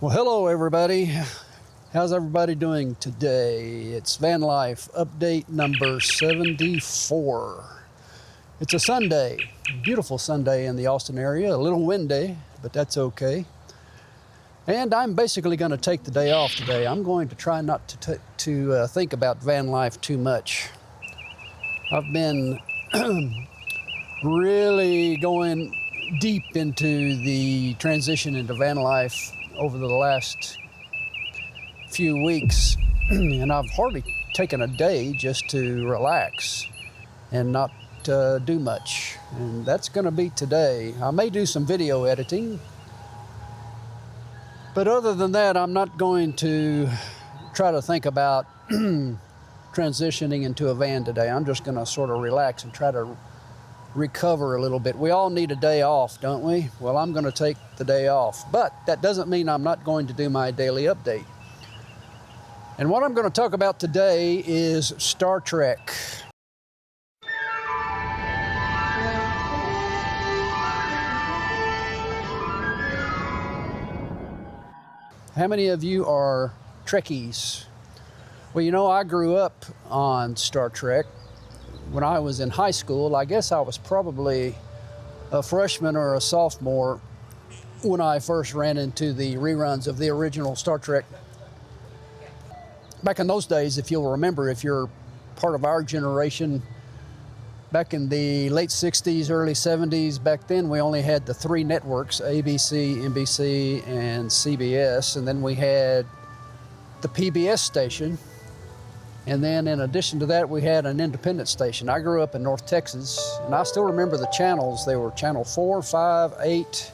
Well, hello everybody. How's everybody doing today? It's Van Life update number 74. It's a Sunday, beautiful Sunday in the Austin area, a little windy, but that's okay. And I'm basically going to take the day off today. I'm going to try not to think about van life too much. I've been really going deep into the transition into van life over the last few weeks, and I've hardly taken a day just to relax and not do much. And that's going to be today. I may do some video editing, but other than that, I'm not going to try to think about transitioning into a van today. I'm just going to sort of relax and try to recover a little bit. We all need a day off, don't we? Well, I'm going to take the day off, but that doesn't mean I'm not going to do my daily update. And what I'm going to talk about today is Star Trek. How many of you are Trekkies? Well, you know, I grew up on Star Trek. When I was in high school, I guess I was probably a freshman or a sophomore when I first ran into the reruns of the original Star Trek. Back in those days, if you'll remember, if you're part of our generation, back in the late 60s, early 70s, back then we only had the three networks, ABC, NBC, and CBS, and then we had the PBS station. And then in addition to that, we had an independent station. I grew up in North Texas, and I still remember the channels. They were Channel 4, 5, 8.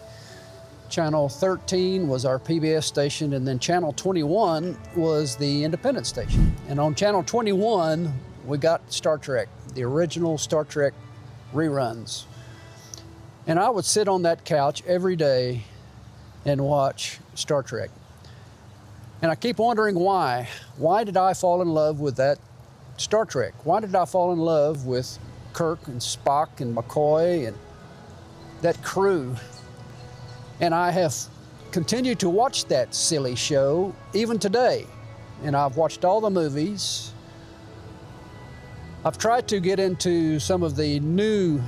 Channel 13 was our PBS station, and then Channel 21 was the independent station. And on Channel 21, we got Star Trek, the original Star Trek reruns. And I would sit on that couch every day and watch Star Trek. And I keep wondering why. Why did I fall in love with that Star Trek? Why did I fall in love with Kirk and Spock and McCoy and that crew? And I have continued to watch that silly show even today. And I've watched all the movies. I've tried to get into some of the new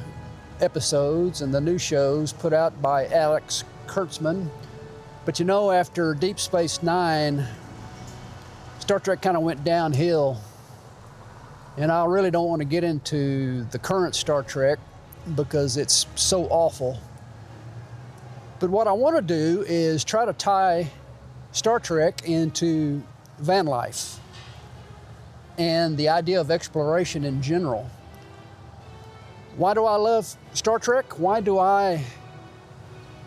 episodes and the new shows put out by Alex Kurtzman. But you know, after Deep Space Nine, Star Trek kind of went downhill. And I really don't want to get into the current Star Trek because it's so awful. But what I want to do is try to tie Star Trek into van life and the idea of exploration in general. Why do I love Star Trek? Why do I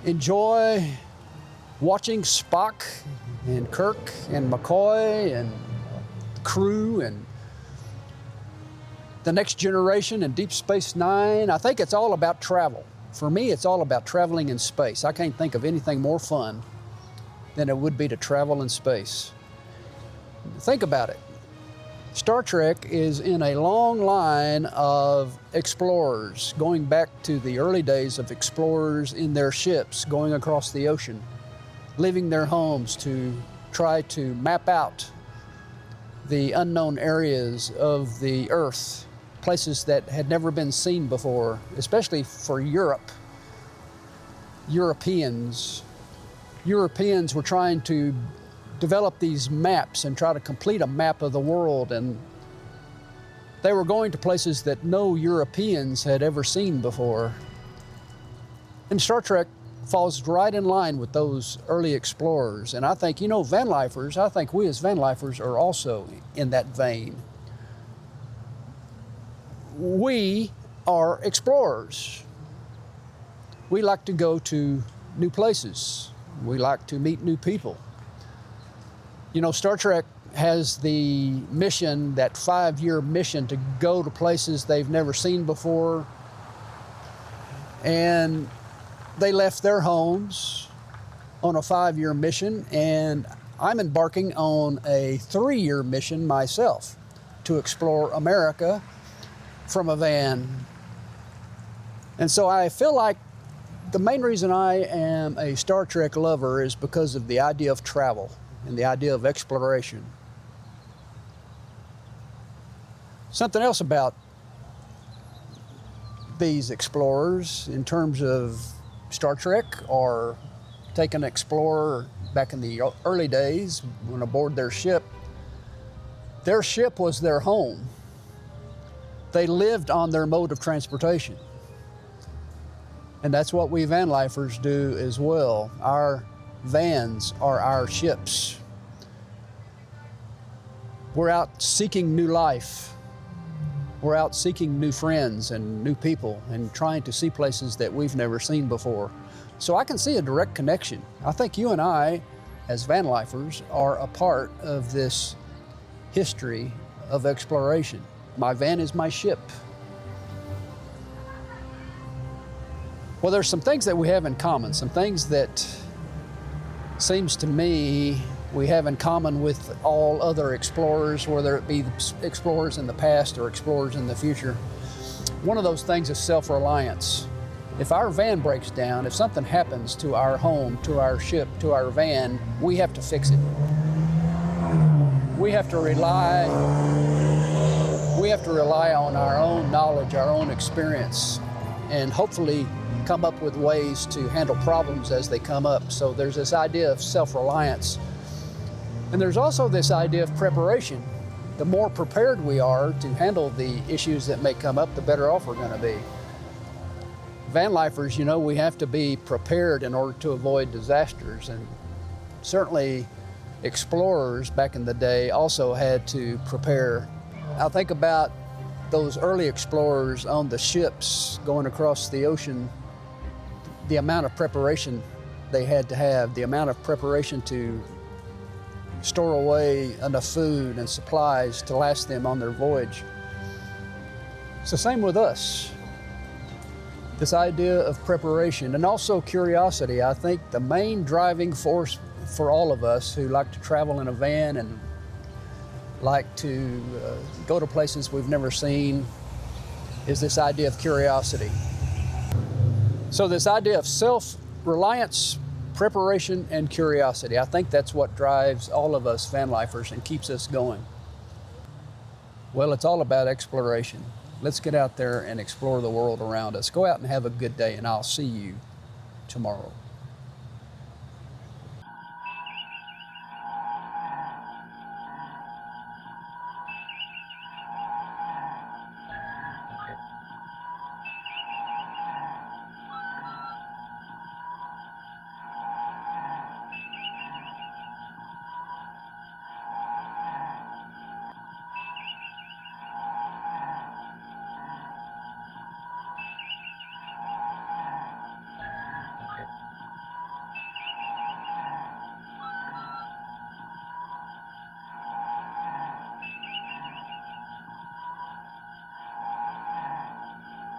enjoy watching Spock and Kirk and McCoy and crew and the Next Generation and Deep Space Nine? I think it's all about travel. For me, it's all about traveling in space. I can't think of anything more fun than it would be to travel in space. Think about it. Star Trek is in a long line of explorers, going back to the early days of explorers in their ships, going across the ocean, leaving their homes to try to map out the unknown areas of the Earth, places that had never been seen before, especially for Europe. Europeans were trying to develop these maps and try to complete a map of the world, and they were going to places that no Europeans had ever seen before. And Star Trek falls right in line with those early explorers. And I think, you know, Vanlifers, I think we as Vanlifers are also in that vein. We are explorers. We like to go to new places. We like to meet new people. You know, Star Trek has the mission, that 5-year mission, to go to places they've never seen before. And they left their homes on a 5-year mission, and I'm embarking on a 3-year mission myself to explore America from a van. And so I feel like The main reason I am a Star Trek lover is because of the idea of travel and the idea of exploration. Something else about these explorers in terms of Star Trek, or take an explorer back in the early days when aboard their ship was their home. They lived on their mode of transportation. And that's what we vanlifers do as well. Our vans are our ships. We're out seeking new life. We're out seeking new friends and new people and trying to see places that we've never seen before. So I can see a direct connection. I think you and I, as vanlifers, are a part of this history of exploration. My van is my ship. Well, there's some things that we have in common, some things that seems to me we have in common with all other explorers, whether it be explorers in the past or explorers in the future. One of those things is self-reliance. If our van breaks down, if something happens to our home, to our ship, to our van, we have to fix it. We have to rely on our own knowledge, our own experience, and hopefully come up with ways to handle problems as they come up. So there's this idea of self-reliance. And there's also this idea of preparation. The more prepared we are to handle the issues that may come up, the better off we're going to be. Vanlifers, you know, we have to be prepared in order to avoid disasters. And certainly explorers back in the day also had to prepare. I think about those early explorers on the ships going across the ocean, the amount of preparation they had to have, the amount of preparation to store away enough food and supplies to last them on their voyage. It's the same with us. This idea of preparation and also curiosity. I think the main driving force for all of us who like to travel in a van and like to go to places we've never seen is this idea of curiosity. So this idea of self-reliance, preparation, and curiosity, I think that's what drives all of us vanlifers and keeps us going. Well, it's all about exploration. Let's get out there and explore the world around us. Go out and have a good day, and I'll see you tomorrow.